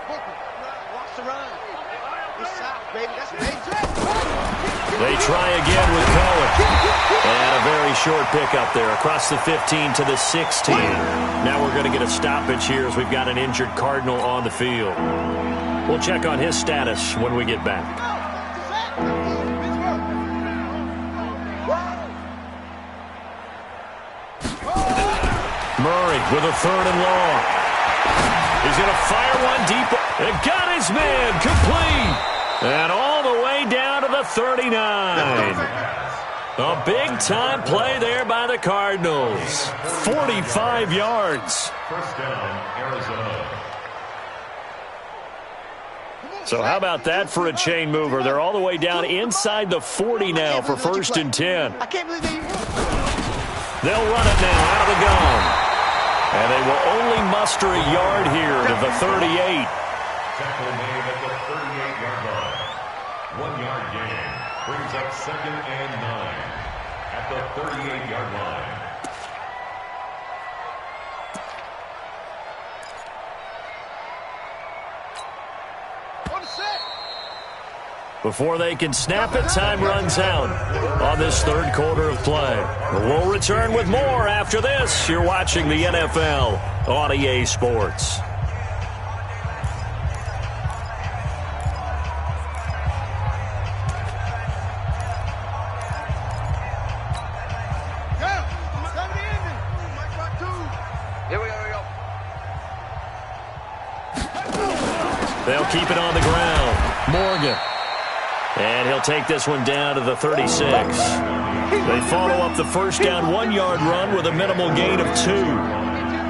They try again with Cohen. And a very short pickup there across the 15 to the 16. Now we're going to get a stoppage here as we've got an injured Cardinal on the field. We'll check on his status when we get back. Murray with a 3rd and long. He's going to fire one deep. And got his man complete. And all the way down to the 39. A big-time play there by the Cardinals. 45 yards. First down, Arizona. So how about that for a chain mover? They're all the way down inside the 40 now for 1st and 10. I can't believe they... They'll run it now out of the gun. And they will only muster a yard here to the 38. Tackle made at the 38-yard line. 1-yard gain brings up 2nd and 9 at the 38-yard line. Before they can snap it, time runs out on this 3rd quarter of play. We'll return with more after this. You're watching the NFL on EA Sports. They'll keep it on the ground. Morgan. And he'll take this one down to the 36. They follow up the first down 1-yard run with a minimal gain of 2.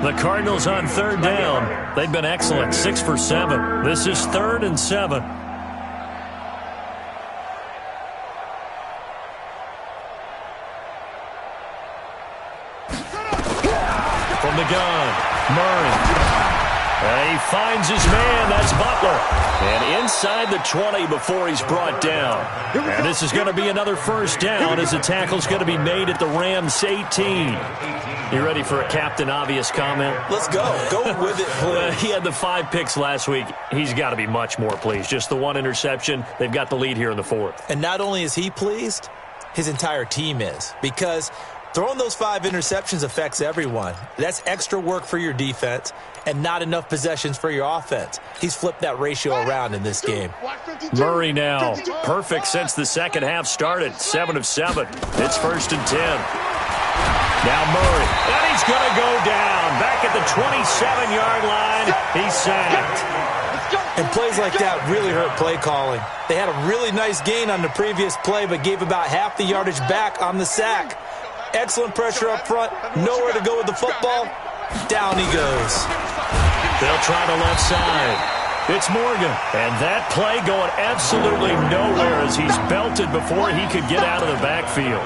The Cardinals on 3rd down. They've been excellent, 6 for 7. This is 3rd and 7. From the gun, Murray. He finds his man. That's Butler. And inside the 20 before he's brought down. And this is going to be another first down as the tackle's going to be made at the Rams 18. You ready for a Captain Obvious comment? Let's go. Go with it, please. He had the 5 picks last week. He's got to be much more pleased. Just the 1 interception. They've got the lead here in the 4th. And not only is he pleased, his entire team is. Because throwing those 5 interceptions affects everyone. That's extra work for your defense and not enough possessions for your offense. He's flipped that ratio around in this game. Murray now. Perfect since the second half started. 7 of 7. It's 1st and 10. Now Murray. And he's going to go down. Back at the 27-yard line. He's sacked. And plays like that really hurt play calling. They had a really nice gain on the previous play, but gave about half the yardage back on the sack. Excellent pressure up front. Nowhere to go with the football. Down he goes. They'll try the left side. It's Morgan. And that play going absolutely nowhere as he's belted before he could get out of the backfield.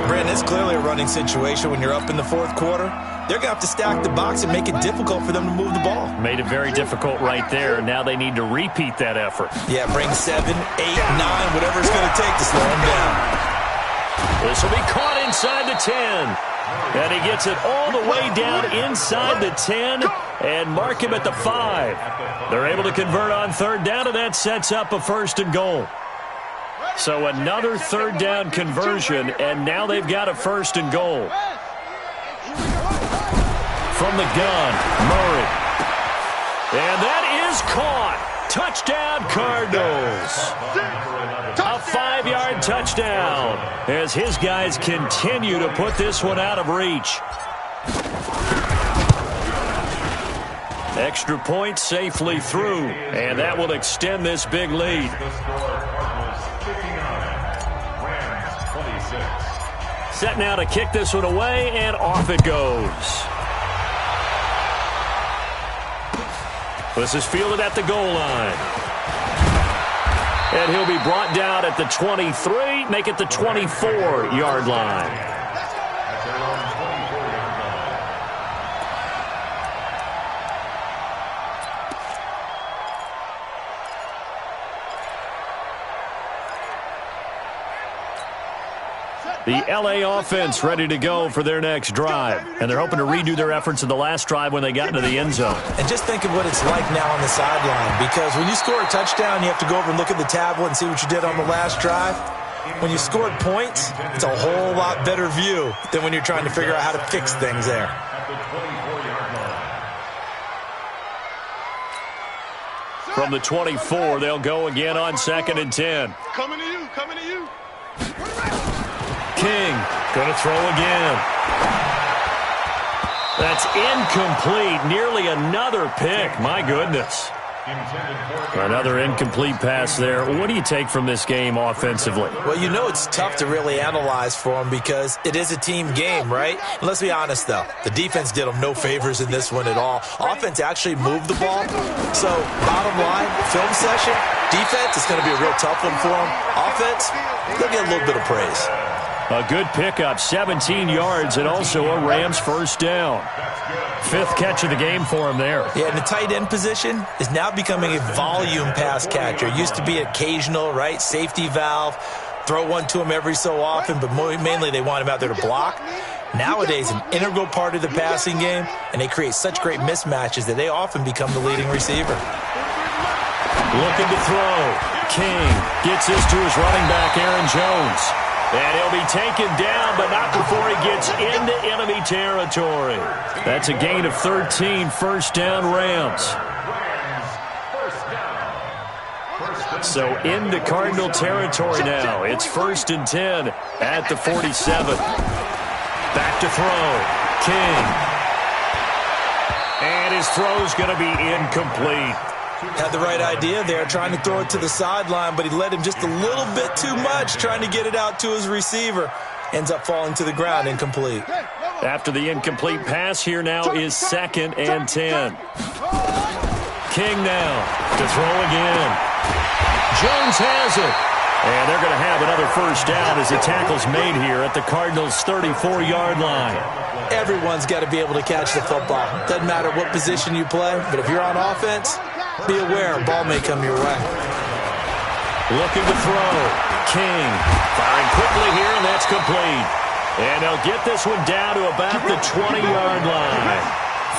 Brandon, it's clearly a running situation when you're up in the 4th quarter. They're going to have to stack the box and make it difficult for them to move the ball. Made it very difficult right there. Now they need to repeat that effort. Yeah, bring 7, 8, 9, whatever it's going to take to slow them down. This will be caught inside the 10. And he gets it all the way down inside the 10 and mark him at the 5. They're able to convert on 3rd down, and that sets up a 1st and goal. So another 3rd down conversion, and now they've got a 1st and goal. From the gun, Murray. And that is caught. Touchdown, Cardinals. A 5-yard touchdown as his guys continue to put this one out of reach. Extra point safely through, and that will extend this big lead. Set now to kick this one away, and off it goes. This is fielded at the goal line. And he'll be brought down at the 23, make it the 24-yard line. The L.A. offense ready to go for their next drive. And they're hoping to redo their efforts in the last drive when they got into the end zone. And just think of what it's like now on the sideline. Because when you score a touchdown, you have to go over and look at the tablet and see what you did on the last drive. When you scored points, it's a whole lot better view than when you're trying to figure out how to fix things there. From the 24, they'll go again on 2nd and 10. Coming to you, coming to you. King going to throw again. That's incomplete. Nearly another pick. My goodness. Another incomplete pass there. What do you take from this game offensively? Well, you know it's tough to really analyze for them because it is a team game, right? And let's be honest, though. The defense did them no favors in this one at all. Offense actually moved the ball. So, bottom line, film session, defense is going to be a real tough one for them. Offense, they'll get a little bit of praise. A good pickup, 17 yards, and also a Rams first down. 5th catch of the game for him there. Yeah, and the tight end position is now becoming a volume pass catcher. Used to be occasional, right, safety valve, throw one to him every so often, but mainly they want him out there to block. Nowadays, an integral part of the passing game, and they create such great mismatches that they often become the leading receiver. Looking to throw. King gets this to his running back, Aaron Jones. And he'll be taken down, but not before he gets into enemy territory. That's a gain of 13, 1st down Rams. So into Cardinal territory now. It's 1st and 10 at the 47. Back to throw. King. And his throw's going to be incomplete. Had the right idea there, trying to throw it to the sideline, but he led him just a little bit too much, trying to get it out to his receiver. Ends up falling to the ground, incomplete. After the incomplete pass, here now is 2nd and 10. King now to throw again. Jones has it. And they're going to have another first down as the tackle's made here at the Cardinals' 34-yard line. Everyone's got to be able to catch the football. Doesn't matter what position you play, but if you're on offense, be aware a ball may come your way. Looking to throw. King firing quickly here, and that's complete. And they'll get this one down to about the 20-yard line.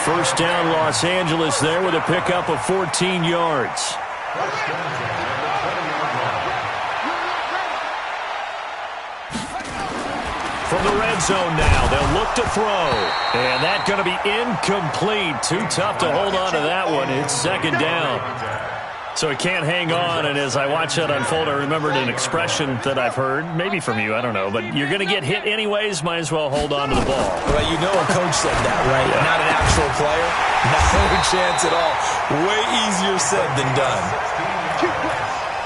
First down, Los Angeles there with a pickup of 14 yards. From the red zone now, they'll look to throw. And that's going to be incomplete. Too tough to hold on to that one. It's second down. So he can't hang on, and as I watch that unfold, I remembered an expression that I've heard, maybe from you, I don't know, but you're going to get hit anyways, might as well hold on to the ball. Well, you know a coach said that, right? Yeah. Not an actual player. No chance at all. Way easier said than done.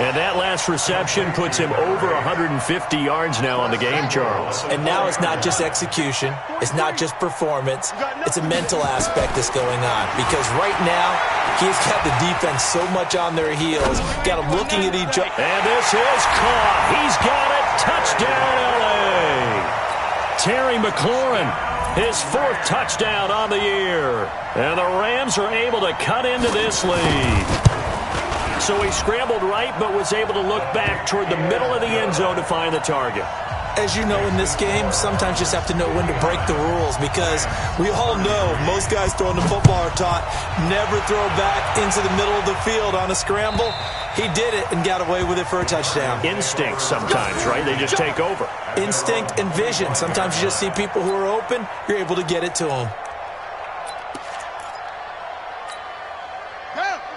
And that last reception puts him over 150 yards now on the game, Charles. And now it's not just execution. It's not just performance. It's a mental aspect that's going on. Because right now, he's got the defense so much on their heels. Got them looking at each other. And this is caught. He's got it. Touchdown, L.A. Terry McLaurin, his 4th touchdown on the year. And the Rams are able to cut into this lead. So he scrambled right, but was able to look back toward the middle of the end zone to find the target. As you know in this game, sometimes you just have to know when to break the rules, because we all know most guys throwing the football are taught never throw back into the middle of the field on a scramble. He did it and got away with it for a touchdown. Instinct sometimes, right? They just take over. Instinct and vision. Sometimes you just see people who are open, you're able to get it to them.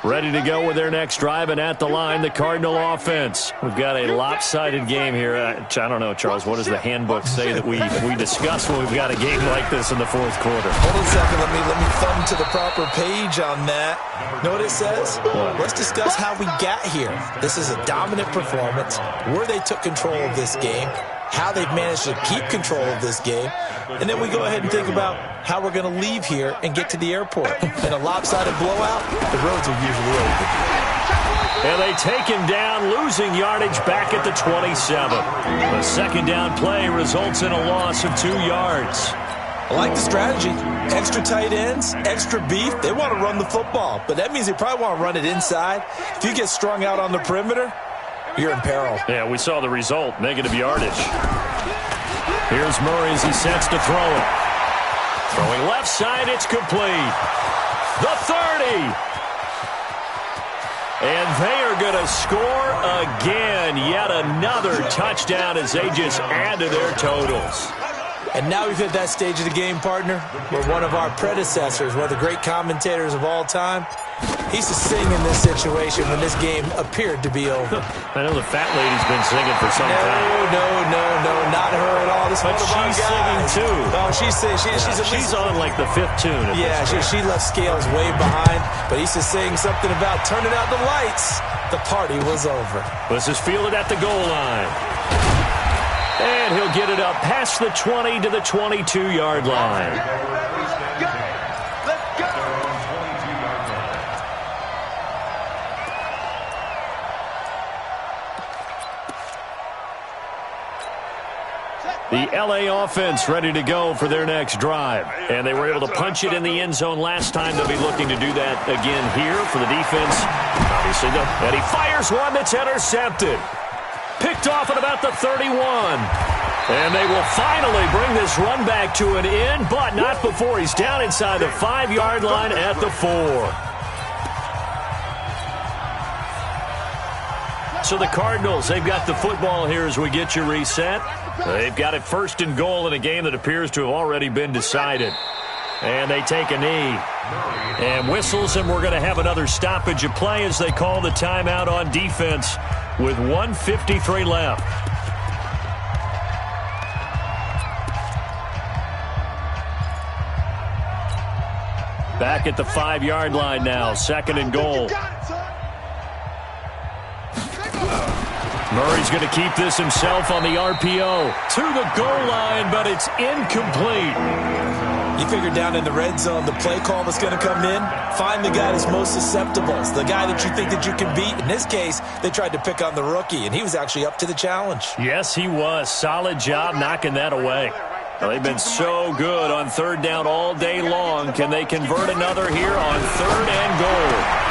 Ready to go with their next drive, and at the line, the Cardinal offense. We've got a lopsided game here. I don't know, Charles, what does the handbook say that we discuss when we've got a game like this in the 4th quarter? Hold on a second. Let me thumb to the proper page on that. Know what it says? What? Let's discuss how we got here. This is a dominant performance, where they took control of this game, how they've managed to keep control of this game, and then we go ahead and think about how we're going to leave here and get to the airport. In a lopsided blowout, the roads are usually open. And they take him down, losing yardage back at the 27. The second down play results in a loss of 2 yards. I like the strategy. Extra tight ends, extra beef. They want to run the football, but that means they probably want to run it inside. If you get strung out on the perimeter, you're in peril. Yeah, we saw the result, negative yardage. Here's Murray as he sets to throw it. Throwing left side, it's complete. The 30. And they are going to score again. Yet another touchdown as they just add to their totals. And now we've hit that stage of the game, partner, where one of our predecessors, one of the great commentators of all time, he used to sing in this situation when this game appeared to be over. I know the fat lady's been singing for some time. No, not her at all. This but she's singing too. Oh, she's singing. She's on like the 5th tune. Yeah, she left Scales way behind, but he used to sing something about turning out the lights. The party was over. This is fielded at the goal line. And he'll get it up past the 20 to the 22-yard line. The L.A. offense ready to go for their next drive. And they were able to punch it in the end zone last time. They'll be looking to do that again here for the defense. Obviously, and he fires one that's intercepted. Picked off at about the 31. And they will finally bring this run back to an end, but not before he's down inside the 5-yard line at the 4. So the Cardinals, they've got the football here as we get you reset. They've got it 1st and goal in a game that appears to have already been decided. And they take a knee. And whistles, and we're going to have another stoppage of play as they call the timeout on defense with 1:53 left. Back at the 5-yard line now, 2nd and goal. Murray's going to keep this himself on the RPO. To the goal line, but it's incomplete. You figure down in the red zone, the play call that's going to come in, find the guy that's most susceptible, the guy that you think that you can beat. In this case, they tried to pick on the rookie, and he was actually up to the challenge. Yes, he was. Solid job knocking that away. Well, they've been so good on third down all day long. Can they convert another here on third and goal?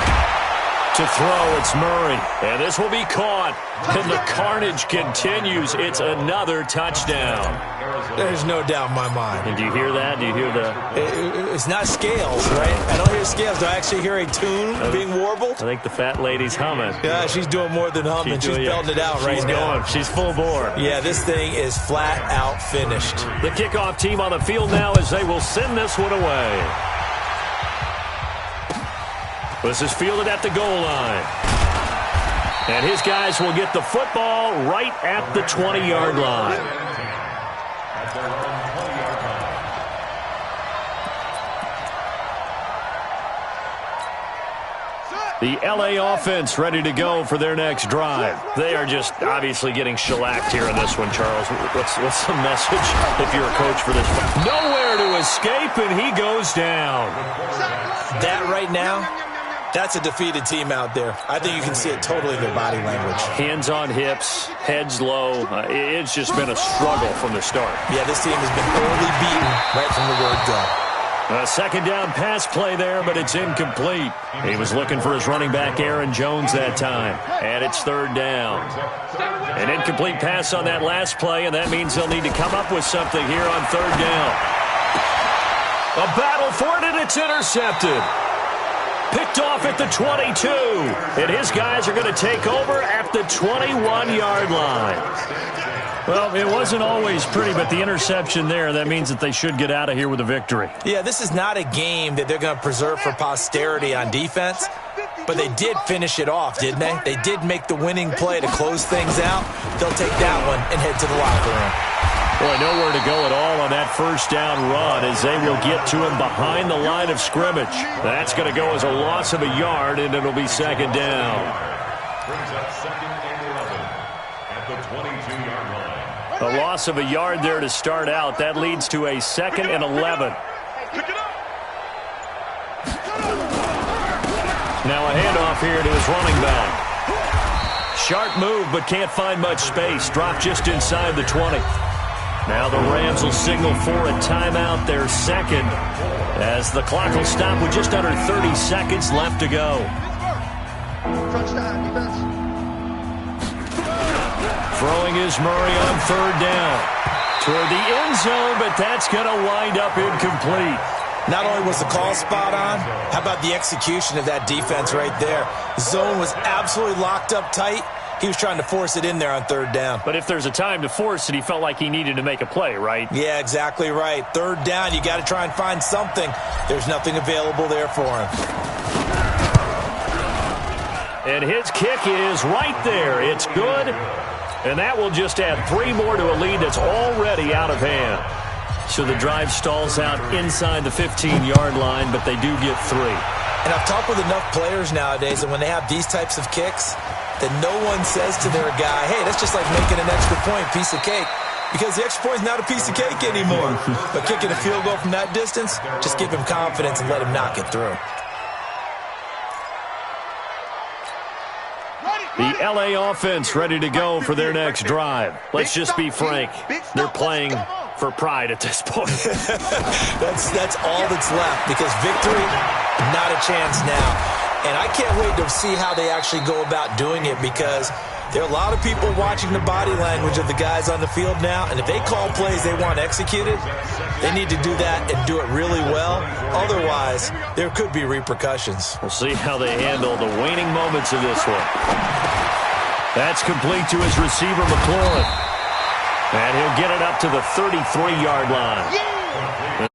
To throw, it's Murray. And this will be caught. And the carnage continues. It's another touchdown. There's no doubt in my mind. And do you hear that? Do you hear the... It's not scales, right? I don't hear scales. Do I actually hear a tune being warbled? I think the fat lady's humming. Yeah, she's doing more than humming. She's belting it out right now. She's full bore. Yeah, this thing is flat out finished. The kickoff team on the field now as they will send this one away. This is fielded at the goal line. And his guys will get the football right at the 20-yard line. The LA offense ready to go for their next drive. They are just obviously getting shellacked here in this one, Charles. What's the message if you're a coach for this one? Nowhere to escape, and he goes down. That right now... That's a defeated team out there. I think you can see it totally in their body language. Hands on hips, heads low. It's just been a struggle from the start. Yeah, this team has been early beaten right from the word go. A second down pass play there, but it's incomplete. He was looking for his running back, Aaron Jones, that time. And it's third down. An incomplete pass on that last play, and that means they'll need to come up with something here on third down. A battle for it, and it's intercepted. Picked off at the 22, and his guys are going to take over at the 21-yard line. Well, it wasn't always pretty, but the interception there, that means that they should get out of here with a victory. Yeah, this is not a game that they're going to preserve for posterity on defense, but they did finish it off, didn't they? They did make the winning play to close things out. They'll take that one and head to the locker room. Boy, nowhere to go at all on that first down run as they will get to him behind the line of scrimmage. That's going to go as a loss of a yard, and it'll be second down. Brings up second and 11 at the 22-yard line. A loss of a yard there to start out. That leads to a second and 11. Now a handoff here to his running back. Sharp move, but can't find much space. Dropped just inside the 20. Now the Rams will signal for a timeout, their second, as the clock will stop with just under 30 seconds left to go. Throwing is Murray on third down. Toward the end zone, but that's going to wind up incomplete. Not only was the call spot on, how about the execution of that defense right there? The zone was absolutely locked up tight. He was trying to force it in there on third down. But if there's a time to force it, he felt like he needed to make a play, right? Yeah, exactly right. Third down, you got to try and find something. There's nothing available there for him. And his kick is right there. It's good. And that will just add 3 more to a lead that's already out of hand. So the drive stalls out inside the 15-yard line, but they do get 3. And I've talked with enough players nowadays that when they have these types of kicks, that no one says to their guy, hey, that's just like making an extra point, piece of cake. Because the extra point is not a piece of cake anymore. But kicking a field goal from that distance, just give him confidence and let him knock it through. The LA offense ready to go for their next drive. Let's just be frank. They're playing for pride at this point. That's all that's left, because victory, not a chance now. And I can't wait to see how they actually go about doing it, because there are a lot of people watching the body language of the guys on the field now, and if they call plays they want executed, they need to do that and do it really well. Otherwise, there could be repercussions. We'll see how they handle the waning moments of this one. That's complete to his receiver, McLaurin. And he'll get it up to the 33-yard line.